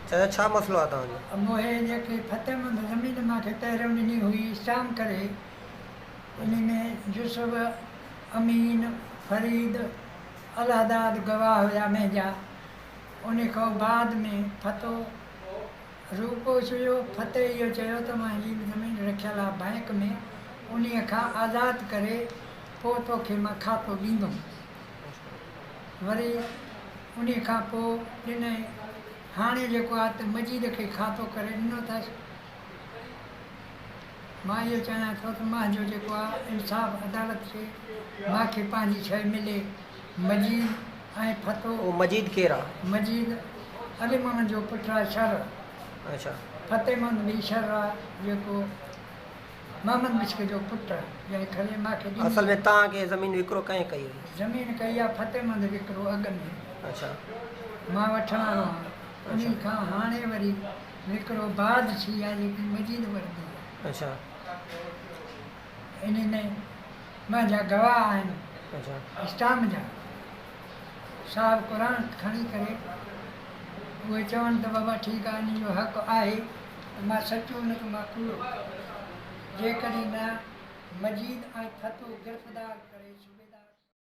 चाचा छा मसलो आहे तव्हांजो? मोहे जेके फ़तेहमंद ज़मीन मूंखे पहिरियों ॾिनी हुई इस्लाम करे, इन में यूसुफ, अमीन, फरीद, अलहदाद गवाह हुया मुंहिंजा। उन खां बाद में फतो रूपोश हुयो। फतेह इहो चयो त मां हीअ ज़मीन रखियल आहे बैंक में, उन खां आज़ादु करे पोइ तोखे मां खातो ॾींदुमि। वरी उन खां पोइ ॾिनई। हाणे जेको आहे त मजीद खे खातो करे ॾिनो अथसि। मां इहो चाहियां थो त मुंहिंजो जेको आहे इंसाफ़ अदालत खे मूंखे पंहिंजी शइ मिले। मजीद ऐं फतो। उहो मजीद केरु आहे? मजीद अली मोहम्मद जो पुटु आहे, शर। अच्छा। फ़तेहमंद बि शर आहे, जेको मोहम्मद मिश्क जो पुटु आहे, जंहिं करे मूंखे असल में तव्हांखे ज़मीन विकिरो कंहिं कई हुई? ज़मीन कई आहे फ़तेहमंद विकिरो अॻ में। अच्छा। मां वठण वारो आहियां। उन खां हाणे वरी विकिरो बाद थी आहे, जेकी मजीद वरिती आहे। अच्छा। इन में मुंहिंजा गवाह आहिनि। अच्छा। इस्लाम जा साहिब क़ुर खणी करे उहे चवनि त बाबा ठीकु आहे, इन जो हक़ आहे त मां सचो न त मां कूड़ो। जेकॾहिं न मजीद ऐं फतो गिरफ़्तार करे